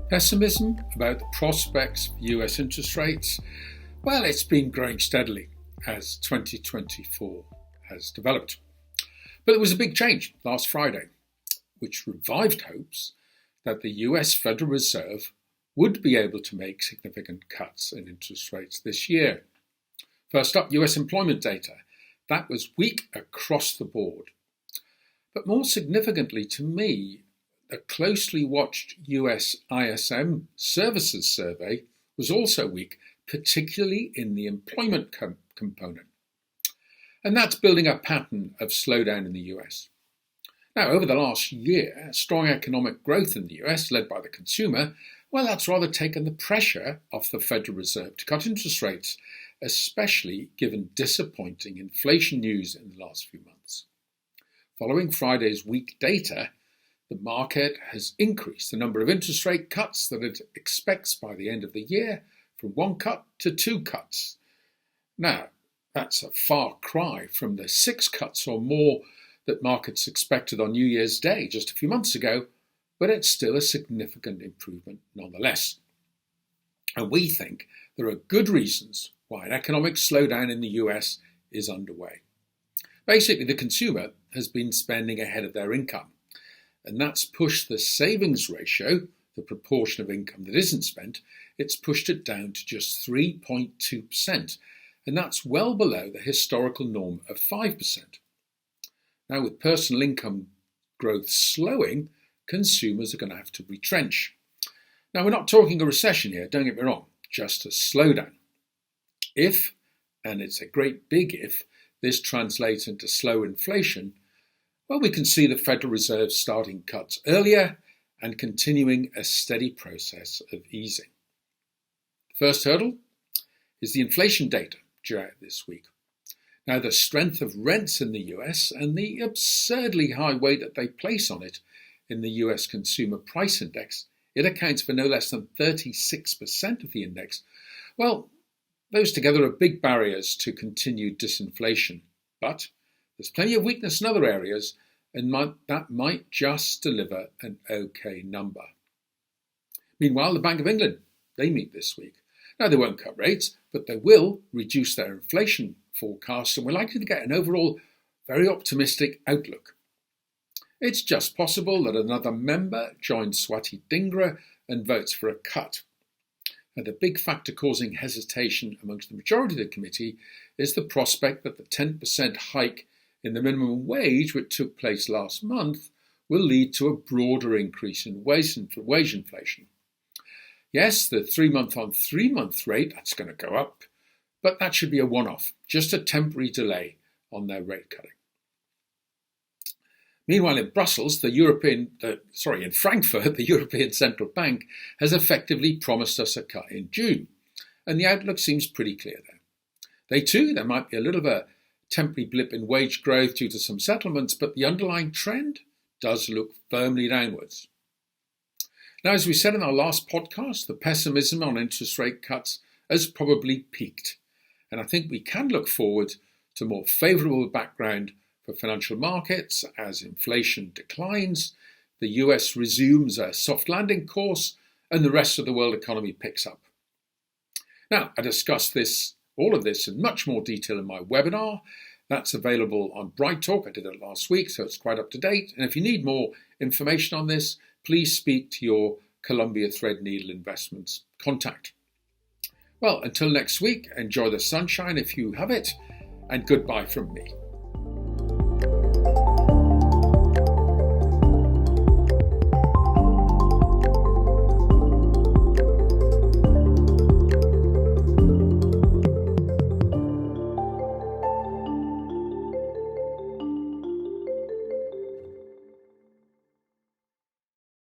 Pessimism about the prospects for US interest rates, well, it's been growing steadily as 2024 has developed. But there was a big change last Friday, which revived hopes that the US Federal Reserve would be able to make significant cuts in interest rates this year. First up, US employment data. That was weak across the board. But more significantly to me, a closely watched US ISM services survey was also weak, particularly in the employment component. And that's building a pattern of slowdown in the US. Now, over the last year, strong economic growth in the US, led by the consumer, well, that's rather taken the pressure off the Federal Reserve to cut interest rates, especially given disappointing inflation news in the last few months. Following Friday's weak data, the market has increased the number of interest rate cuts that it expects by the end of the year from 1 cut to 2 cuts. Now, that's a far cry from the 6 cuts or more that markets expected on New Year's Day just a few months ago, but it's still a significant improvement nonetheless. And we think there are good reasons why an economic slowdown in the US is underway. Basically, the consumer has been spending ahead of their income, and that's pushed the savings ratio, the proportion of income that isn't spent, it's pushed it down to just 3.2%, and that's well below the historical norm of 5%. Now, with personal income growth slowing, consumers are going to have to retrench. Now, we're not talking a recession here, don't get me wrong, just a slowdown. If, and it's a great big if, this translates into slow inflation, well, we can see the Federal Reserve starting cuts earlier and continuing a steady process of easing. The first hurdle is the inflation data due out this week. Now, the strength of rents in the US and the absurdly high weight that they place on it in the US Consumer Price Index, it accounts for no less than 36% of the index. Well, those together are big barriers to continued disinflation. But there's plenty of weakness in other areas, and that might just deliver an okay number. Meanwhile, the Bank of England, they meet this week. Now, they won't cut rates, but they will reduce their inflation forecast, and we're likely to get an overall very optimistic outlook. It's just possible that another member joins Swati Dhingra and votes for a cut. Now, the big factor causing hesitation amongst the majority of the committee is the prospect that the 10% hike in the minimum wage, which took place last month, will lead to a broader increase in wage inflation. Yes, the 3-month-on-3-month rate, that's going to go up, but that should be a one-off, just a temporary delay on their rate cutting. Meanwhile, in Brussels, in Frankfurt, the European Central Bank has effectively promised us a cut in June, and the outlook seems pretty clear there. There might be a little of a temporary blip in wage growth due to some settlements, but the underlying trend does look firmly downwards. Now, as we said in our last podcast, the pessimism on interest rate cuts has probably peaked, and I think we can look forward to a more favourable background for financial markets as inflation declines, the US resumes a soft landing course, and the rest of the world economy picks up. Now, I discussed all of this in much more detail in my webinar. That's available on Bright Talk. I did it last week, so it's quite up to date. And if you need more information on this, please speak to your Columbia Threadneedle Investments contact. Well, until next week, enjoy the sunshine if you have it, and goodbye from me.